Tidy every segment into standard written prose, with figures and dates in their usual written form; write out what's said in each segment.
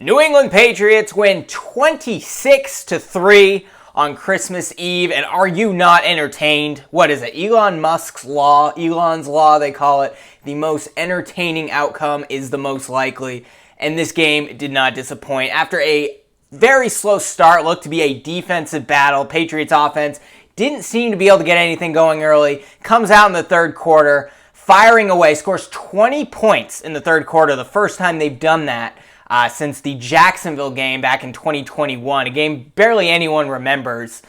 New England Patriots win 26-3 on Christmas Eve, and are you not entertained? What is it? Elon's law, they call it. The most entertaining outcome is the most likely, and this game did not disappoint. After a very slow start, looked to be a defensive battle, Patriots offense didn't seem to be able to get anything going early, comes out in the third quarter, firing away, scores 20 points in the third quarter, the first time they've done that since the Jacksonville game back in 2021, a game barely anyone remembers,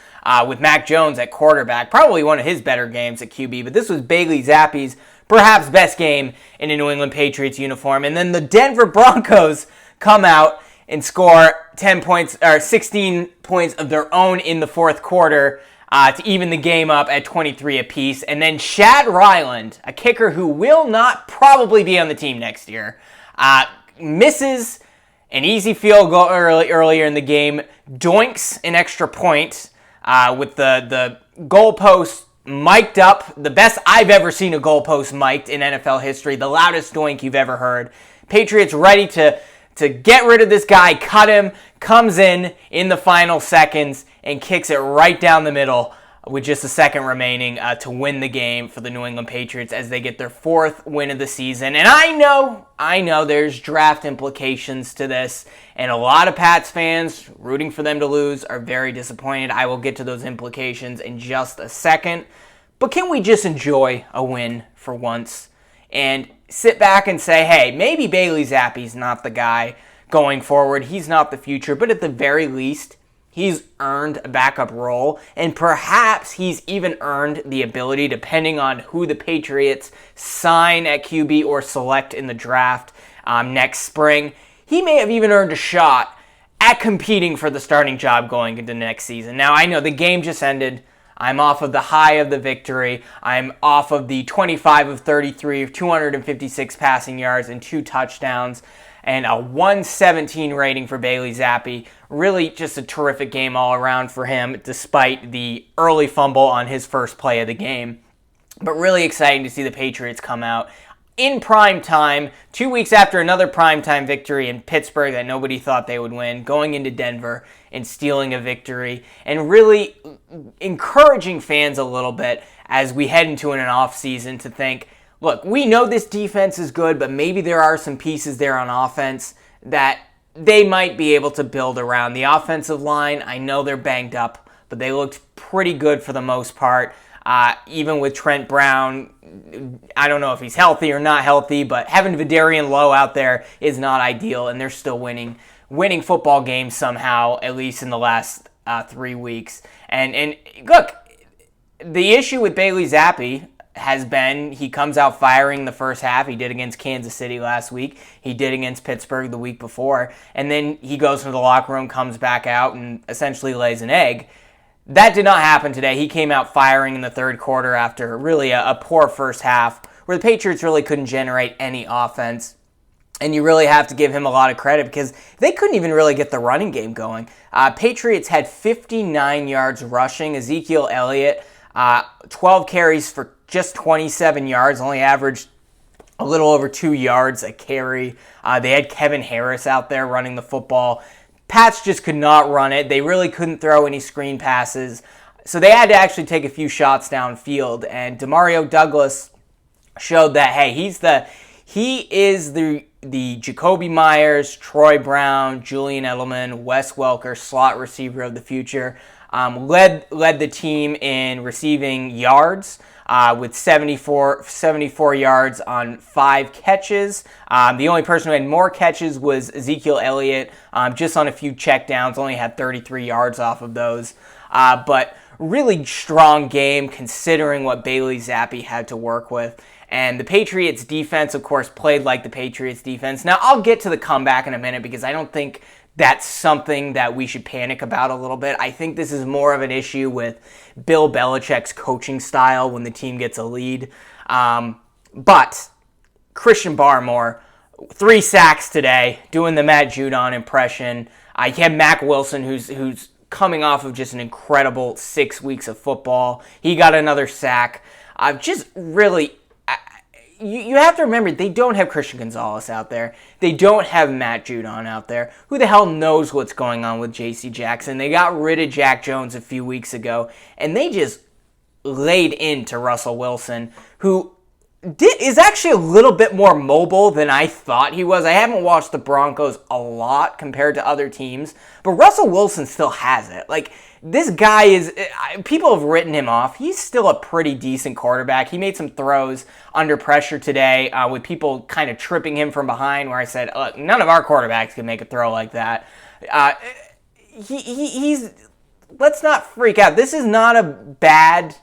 with Mac Jones at quarterback, probably one of his better games at QB, but this was Bailey Zappe's perhaps best game in a New England Patriots uniform. And then the Denver Broncos come out and score 16 points of their own in the fourth quarter to even the game up at 23 apiece. And then Shad Ryland, a kicker who will not probably be on the team next year, misses an easy field goal earlier in the game, doinks an extra point with the goalpost mic'd up, the best I've ever seen a goalpost mic'd in NFL history, the loudest doink you've ever heard. Patriots ready to get rid of this guy, cut him, comes in the final seconds and kicks it right down the middle with just a second remaining to win the game for the New England Patriots as they get their fourth win of the season. And I know there's draft implications to this, and a lot of Pats fans rooting for them to lose are very disappointed. I will get to those implications in just a second. But can we just enjoy a win for once and sit back and say, hey, maybe Bailey Zappe's not the guy going forward. He's not the future, but at the very least, he's earned a backup role, and perhaps he's even earned the ability, depending on who the Patriots sign at QB or select in the draft next spring. He may have even earned a shot at competing for the starting job going into next season. Now, I know the game just ended. I'm off of the high of the victory. I'm off of the 25 of 33 of 256 passing yards and 2 touchdowns and a 117 rating for Bailey Zappe. Really just a terrific game all around for him, despite the early fumble on his first play of the game. But really exciting to see the Patriots come out in prime time, 2 weeks after another primetime victory in Pittsburgh that nobody thought they would win, going into Denver and stealing a victory, and really encouraging fans a little bit as we head into an offseason to think, look, we know this defense is good, but maybe there are some pieces there on offense that they might be able to build around. The offensive line, I know they're banged up, but they looked pretty good for the most part. Even with Trent Brown, I don't know if he's healthy or not healthy, but having Vidarian Lowe out there is not ideal, and they're still winning football games somehow, at least in the last 3 weeks. And look, the issue with Bailey Zappe has been he comes out firing the first half. He did against Kansas City last week. He did against Pittsburgh the week before. And then he goes into the locker room, comes back out, and essentially lays an egg. That did not happen today. He came out firing in the third quarter after really a poor first half where the Patriots really couldn't generate any offense. And you really have to give him a lot of credit because they couldn't even really get the running game going. Patriots had 59 yards rushing. Ezekiel Elliott, 12 carries for just 27 yards, only averaged a little over 2 yards a carry. They had Kevin Harris out there running the football. Pats just could not run it. They really couldn't throw any screen passes. So they had to actually take a few shots downfield. And Demario Douglas showed that, hey, he is the Jacoby Myers, Troy Brown, Julian Edelman, Wes Welker slot receiver of the future. Led the team in receiving yards with 74 yards on 5 catches. The only person who had more catches was Ezekiel Elliott, just on a few checkdowns, only had 33 yards off of those. But really strong game considering what Bailey Zappe had to work with. And the Patriots defense, of course, played like the Patriots defense. Now, I'll get to the comeback in a minute because I don't think that's something that we should panic about a little bit. I think this is more of an issue with Bill Belichick's coaching style when the team gets a lead. But Christian Barmore, 3 sacks today, doing the Matt Judon impression. You have Mac Wilson, who's coming off of just an incredible 6 weeks of football. He got another sack. Just really, you have to remember, they don't have Christian Gonzalez out there. They don't have Matt Judon out there. Who the hell knows what's going on with J.C. Jackson? They got rid of Jack Jones a few weeks ago, and they just laid into Russell Wilson, who is actually a little bit more mobile than I thought he was. I haven't watched the Broncos a lot compared to other teams, but Russell Wilson still has it. Like, this guy is, people have written him off. He's still a pretty decent quarterback. He made some throws under pressure today with people kind of tripping him from behind, where I said, look, none of our quarterbacks can make a throw like that. He's, let's not freak out. This is not a bad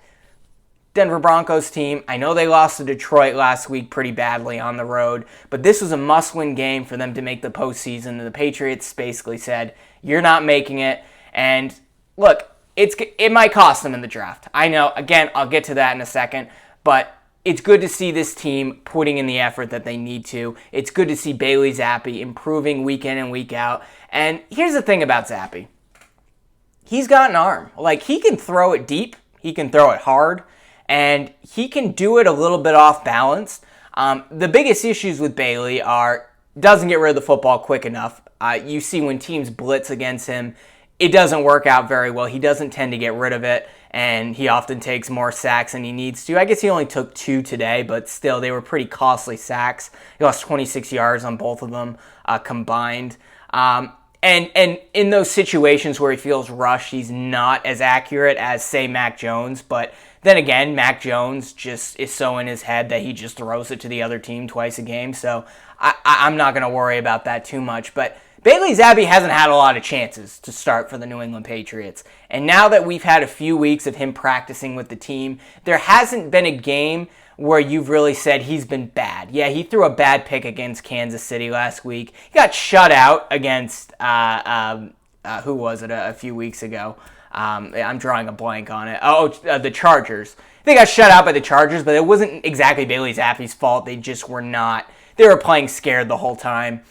Denver Broncos team. I know they lost to Detroit last week pretty badly on the road, but this was a must-win game for them to make the postseason. And the Patriots basically said, you're not making it. And look, it might cost them in the draft. I know, again, I'll get to that in a second, but it's good to see this team putting in the effort that they need to. It's good to see Bailey Zappe improving week in and week out. And here's the thing about Zappe. He's got an arm. Like, he can throw it deep. He can throw it hard. And he can do it a little bit off balance. The biggest issues with Bailey are doesn't get rid of the football quick enough. You see when teams blitz against him, it doesn't work out very well. He doesn't tend to get rid of it, and he often takes more sacks than he needs to. I guess he only took 2 today, but still, they were pretty costly sacks. He lost 26 yards on both of them combined. And in those situations where he feels rushed, he's not as accurate as, say, Mac Jones. But then again, Mac Jones just is so in his head that he just throws it to the other team twice a game. So I'm not going to worry about that too much. But Bailey Zappe hasn't had a lot of chances to start for the New England Patriots. And now that we've had a few weeks of him practicing with the team, there hasn't been a game where you've really said he's been bad. Yeah, he threw a bad pick against Kansas City last week. He got shut out against, who was it a few weeks ago? I'm drawing a blank on it. The Chargers. They got shut out by the Chargers, but it wasn't exactly Bailey Zappe's fault. They just were not. They were playing scared the whole time.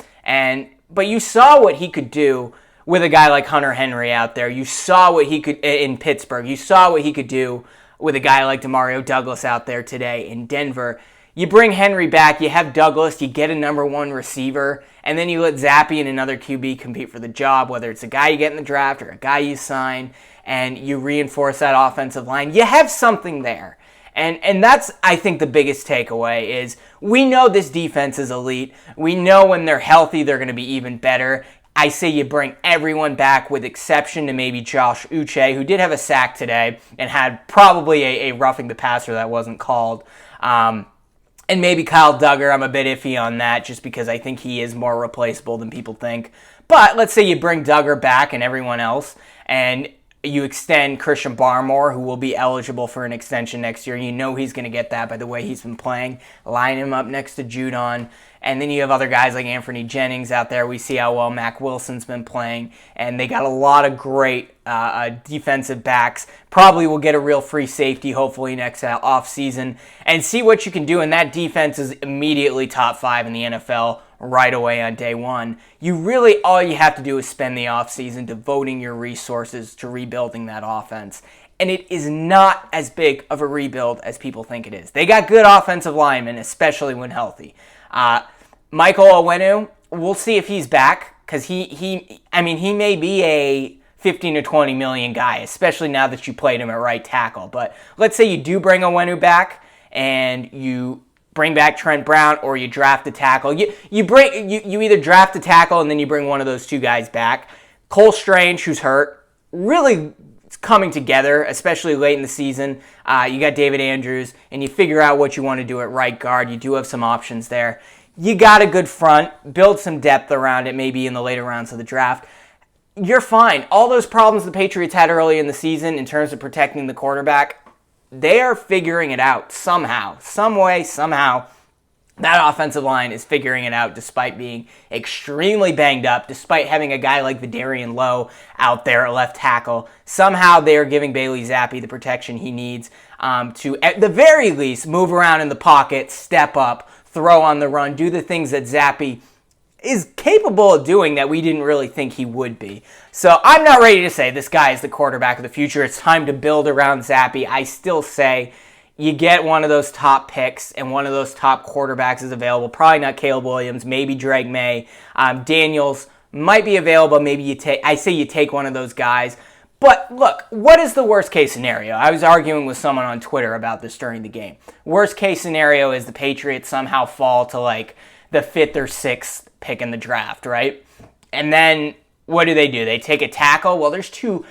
But you saw what he could do with a guy like Hunter Henry out there. You saw what he could in Pittsburgh. You saw what he could do with a guy like Demario Douglas out there today in Denver. You bring Henry back, you have Douglas, you get a number 1 receiver, and then you let Zappe and another QB compete for the job, whether it's a guy you get in the draft or a guy you sign, and you reinforce that offensive line. You have something there. And that's, I think, the biggest takeaway is we know this defense is elite. We know when they're healthy, they're going to be even better. I say you bring everyone back with exception to maybe Josh Uche, who did have a sack today and had probably a roughing the passer that wasn't called. And maybe Kyle Duggar, I'm a bit iffy on that just because I think he is more replaceable than people think. But let's say you bring Duggar back and everyone else, and you extend Christian Barmore, who will be eligible for an extension next year. You know he's going to get that by the way he's been playing. Line him up next to Judon. And then you have other guys like Anthony Jennings out there. We see how well Mac Wilson's been playing. And they got a lot of great defensive backs. Probably will get a real free safety, hopefully, next offseason. And see what you can do. And that defense is immediately top 5 in the NFL right away on day 1. All you have to do is spend the offseason devoting your resources to rebuilding that offense. And it is not as big of a rebuild as people think it is. They got good offensive linemen, especially when healthy. Michael Onwenu, we'll see if he's back, because he may be a 15 to 20 million guy, especially now that you played him at right tackle. But let's say you do bring Onwenu back, and you bring back Trent Brown, or you draft a tackle. You either draft a tackle and then you bring one of those 2 guys back. Cole Strange, who's hurt, really coming together, especially late in the season. You got David Andrews, and you figure out what you want to do at right guard. You do have some options there. You got a good front. Build some depth around it, maybe in the later rounds of the draft. You're fine. All those problems the Patriots had early in the season in terms of protecting the quarterback, they are figuring it out somehow. Some way, somehow. That offensive line is figuring it out despite being extremely banged up, despite having a guy like Vidarian Lowe out there at left tackle. Somehow they are giving Bailey Zappe the protection he needs to, at the very least, move around in the pocket, step up, throw on the run, do the things that Zappe is capable of doing that we didn't really think he would be. So I'm not ready to say this guy is the quarterback of the future. It's time to build around Zappe. I still say you get one of those top picks and one of those top quarterbacks is available. Probably not Caleb Williams, maybe Drake Maye. Daniels might be available. Maybe you take one of those guys. But look, what is the worst case scenario? I was arguing with someone on Twitter about this during the game. Worst case scenario is the Patriots somehow fall to like the 5th or 6th pick in the draft, right? And then what do? They take a tackle? Well, there's 2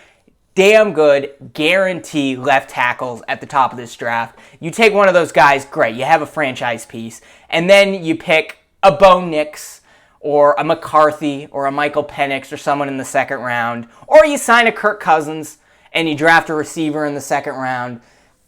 damn good guarantee left tackles at the top of this draft. You take one of those guys, great. You have a franchise piece. And then you pick a Bo Nix or a McCarthy or a Michael Penix or someone in the 2nd round. Or you sign a Kirk Cousins and you draft a receiver in the 2nd round.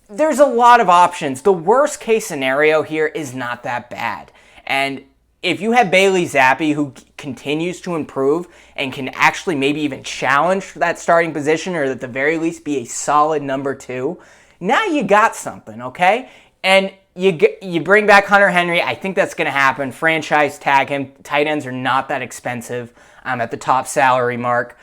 There's a lot of options. The worst case scenario here is not that bad. And if you have Bailey Zappe, who continues to improve and can actually maybe even challenge for that starting position or at the very least be a solid number 2, now you got something, okay? And you bring back Hunter Henry. I think that's going to happen. Franchise tag him. Tight ends are not that expensive at the top salary mark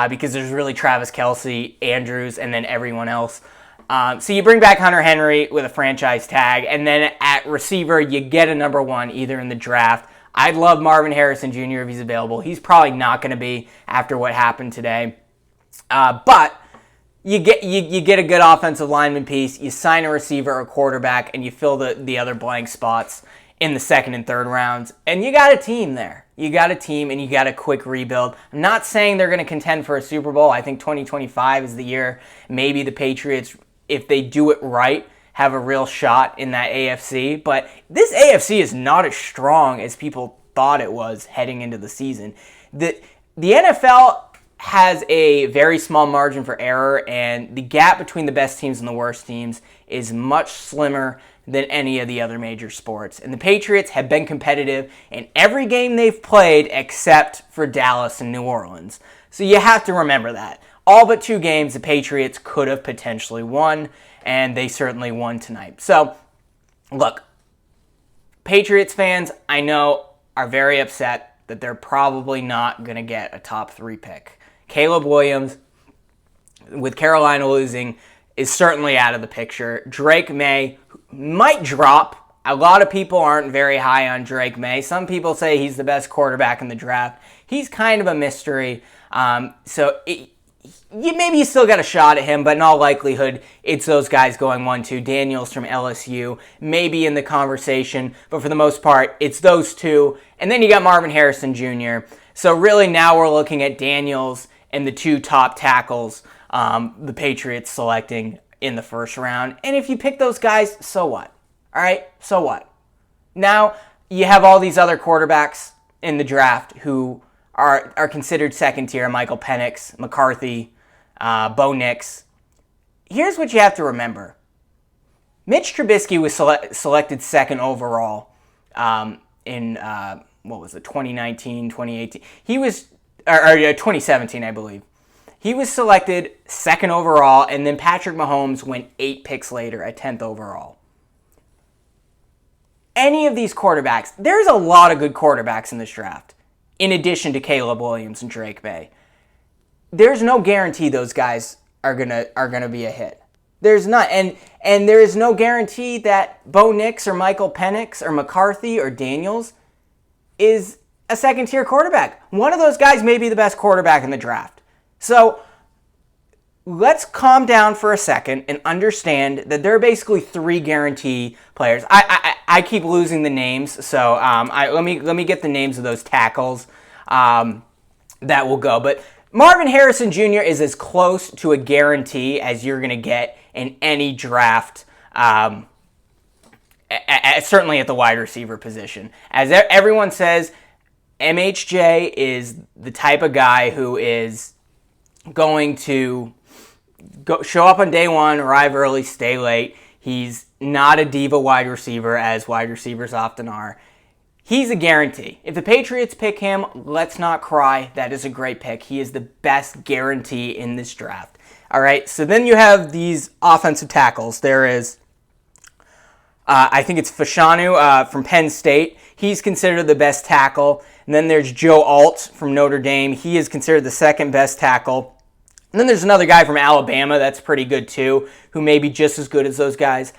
because there's really Travis Kelce, Andrews, and then everyone else. So you bring back Hunter Henry with a franchise tag, and then at receiver, you get a number 1 either in the draft. I'd love Marvin Harrison Jr. if he's available. He's probably not going to be after what happened today. But you get a good offensive lineman piece, you sign a receiver or quarterback, and you fill the other blank spots in the 2nd and 3rd rounds, and you got a team there. You got a team, and you got a quick rebuild. I'm not saying they're going to contend for a Super Bowl. I think 2025 is the year maybe the Patriots, if they do it right, have a real shot in that AFC. But this AFC is not as strong as people thought it was heading into the season. The NFL has a very small margin for error, and the gap between the best teams and the worst teams is much slimmer than any of the other major sports. And the Patriots have been competitive in every game they've played except for Dallas and New Orleans. So you have to remember that. All but 2 games the Patriots could have potentially won, and they certainly won tonight. So, look, Patriots fans, I know, are very upset that they're probably not going to get a top 3 pick. Caleb Williams, with Carolina losing, is certainly out of the picture. Drake Maye might drop. A lot of people aren't very high on Drake Maye. Some people say he's the best quarterback in the draft. He's kind of a mystery. Maybe you still got a shot at him, but in all likelihood, it's those guys going 1-2. Daniels from LSU, maybe in the conversation, but for the most part, it's those 2. And then you got Marvin Harrison Jr. So really now we're looking at Daniels and the 2 top tackles the Patriots selecting in the 1st round. And if you pick those guys, so what? All right, so what? Now you have all these other quarterbacks in the draft who are considered 2nd tier, Michael Penix, McCarthy, Bo Nix. Here's what you have to remember. Mitch Trubisky was selected 2nd overall in, 2019, 2018. He was, or 2017, I believe. He was selected 2nd overall, and then Patrick Mahomes went 8 picks later at 10th overall. Any of these quarterbacks, there's a lot of good quarterbacks in this draft, in addition to Caleb Williams and Drake Maye. There's no guarantee those guys are gonna be a hit. There's not, and there is no guarantee that Bo Nix or Michael Penix or McCarthy or Daniels is a 2nd tier quarterback. One of those guys may be the best quarterback in the draft. So let's calm down for a second and understand that there are basically 3 guarantee players. I keep losing the names, so let me get the names of those tackles that will go. But Marvin Harrison Jr. is as close to a guarantee as you're going to get in any draft, certainly at the wide receiver position. As everyone says, MHJ is the type of guy who is going to show up on day 1, arrive early, stay late. He's not a diva wide receiver, as wide receivers often are. He's a guarantee. If the Patriots pick him, let's not cry. That is a great pick. He is the best guarantee in this draft. All right, so then you have these offensive tackles. There is, I think it's Fashanu from Penn State. He's considered the best tackle. And then there's Joe Alt from Notre Dame. He is considered the 2nd best tackle. And then there's another guy from Alabama that's pretty good too, who may be just as good as those guys.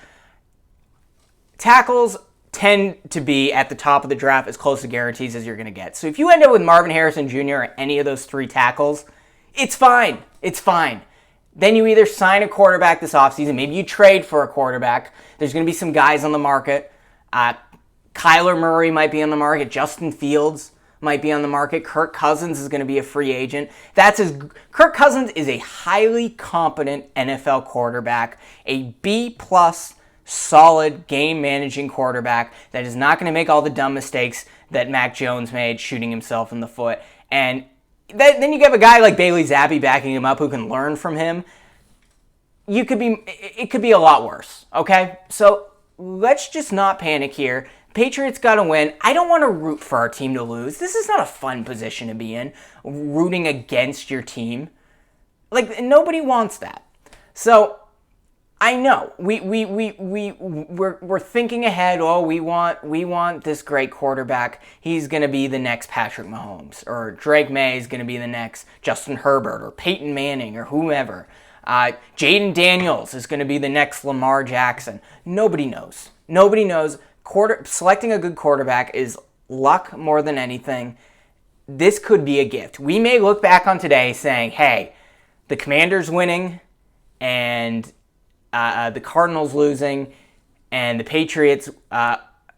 tackles tend to be at the top of the draft as close to guarantees as you're going to get. So if you end up with Marvin Harrison Jr. or any of those 3 tackles, it's fine. It's fine. Then you either sign a quarterback this offseason, maybe you trade for a quarterback. There's going to be some guys on the market. Kyler Murray might be on the market. Justin Fields might be on the market. Kirk Cousins is going to be a free agent. Kirk Cousins is a highly competent NFL quarterback, a B-plus solid game-managing quarterback that is not going to make all the dumb mistakes that Mac Jones made shooting himself in the foot. And then you have a guy like Bailey Zappe backing him up who can learn from him. It could be a lot worse, okay? So let's just not panic here. Patriots got to win. I don't want to root for our team to lose. This is not a fun position to be in, rooting against your team. Like, nobody wants that. So I know we're thinking ahead. Oh, we want this great quarterback. He's going to be the next Patrick Mahomes, or Drake Maye is going to be the next Justin Herbert, or Peyton Manning, or whomever. Jaden Daniels is going to be the next Lamar Jackson. Nobody knows. Nobody knows. Selecting a good quarterback is luck more than anything. This could be a gift. We may look back on today saying, hey, the Commanders winning and the Cardinals losing and the Patriots,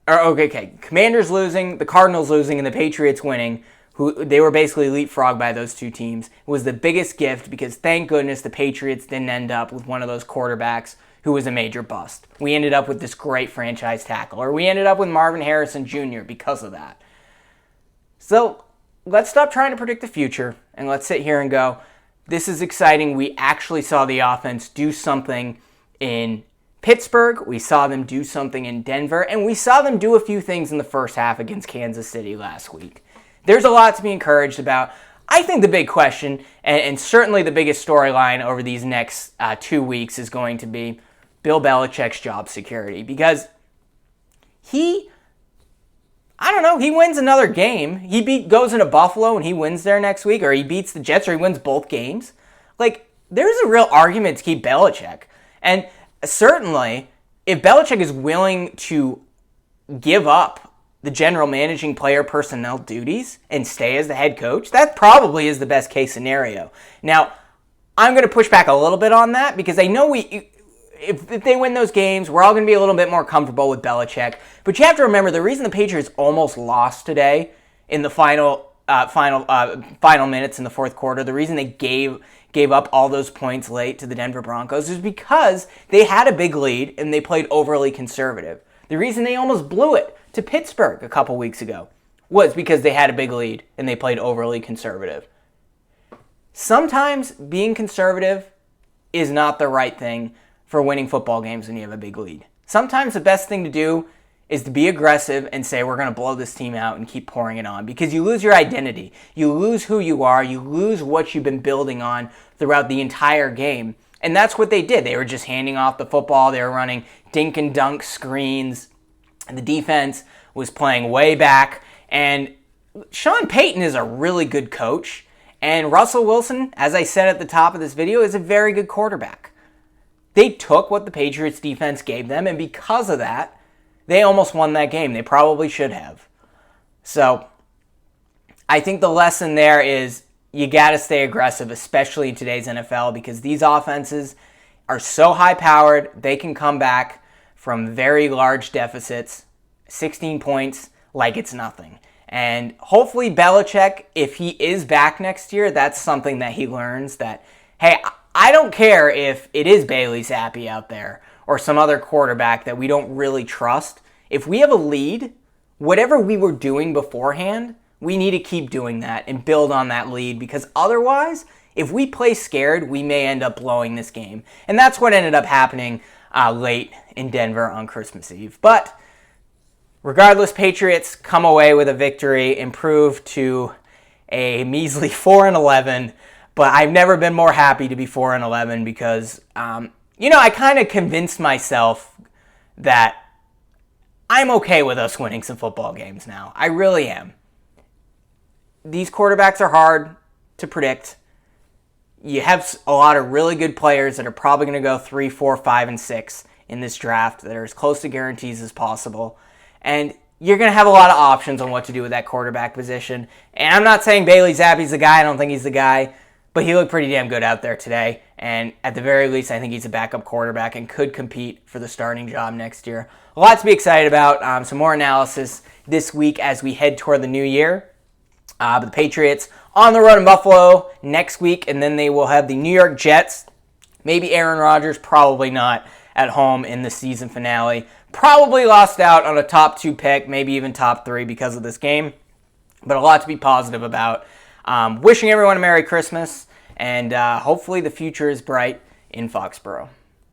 Commanders losing, the Cardinals losing, and the Patriots winning, they were basically leapfrogged by those 2 teams, was the biggest gift because thank goodness the Patriots didn't end up with one of those quarterbacks who was a major bust. We ended up with this great franchise tackle, or we ended up with Marvin Harrison Jr. because of that. So let's stop trying to predict the future, and let's sit here and go, this is exciting. We actually saw the offense do something in Pittsburgh. We saw them do something in Denver, and we saw them do a few things in the first half against Kansas City last week. There's a lot to be encouraged about. I think the big question, and certainly the biggest storyline over these next 2 weeks, is going to be Bill Belichick's job security, because he wins another game. He goes into Buffalo and he wins there next week, or he beats the Jets, or he wins both games. Like, there's a real argument to keep Belichick. And certainly, if Belichick is willing to give up the general managing player personnel duties and stay as the head coach, that probably is the best case scenario. Now, I'm going to push back a little bit on that because I know if they win those games, we're all going to be a little bit more comfortable with Belichick. But you have to remember, the reason the Patriots almost lost today in the final minutes in the fourth quarter, the reason they gave up all those points late to the Denver Broncos is because they had a big lead and they played overly conservative. The reason they almost blew it to Pittsburgh a couple weeks ago was because they had a big lead and they played overly conservative. Sometimes being conservative is not the right thing for winning football games when you have a big lead. Sometimes the best thing to do is to be aggressive and say, we're going to blow this team out and keep pouring it on, because you lose your identity. You lose who you are. You lose what you've been building on throughout the entire game. And that's what they did. They were just handing off the football. They were running dink and dunk screens. And the defense was playing way back. And Sean Payton is a really good coach. And Russell Wilson, as I said at the top of this video, is a very good quarterback. They took what the Patriots defense gave them, and because of that, they almost won that game. They probably should have. So I think the lesson there is you got to stay aggressive, especially in today's NFL, because these offenses are so high-powered, they can come back from very large deficits, 16 points, like it's nothing. And hopefully Belichick, if he is back next year, that's something that he learns that, hey, I don't care if it is Bailey Zappe out there or some other quarterback that we don't really trust. If we have a lead, whatever we were doing beforehand, we need to keep doing that and build on that lead, because otherwise, if we play scared, we may end up blowing this game. And that's what ended up happening late in Denver on Christmas Eve. But regardless, Patriots come away with a victory, improved to a measly 4-11. But I've never been more happy to be 4-11 because, I kind of convinced myself that I'm okay with us winning some football games now. I really am. These quarterbacks are hard to predict. You have a lot of really good players that are probably going to go 3, 4, 5, and 6 in this draft that are as close to guarantees as possible. And you're going to have a lot of options on what to do with that quarterback position. And I'm not saying Bailey Zappe's the guy. I don't think he's the guy. But he looked pretty damn good out there today. And at the very least, I think he's a backup quarterback and could compete for the starting job next year. A lot to be excited about. Some more analysis this week as we head toward the new year. The Patriots on the road in Buffalo next week. And then they will have the New York Jets. Maybe Aaron Rodgers, probably not, at home in the season finale. Probably lost out on a top 2 pick, maybe even top 3 because of this game. But a lot to be positive about. Wishing everyone a Merry Christmas, and hopefully the future is bright in Foxborough.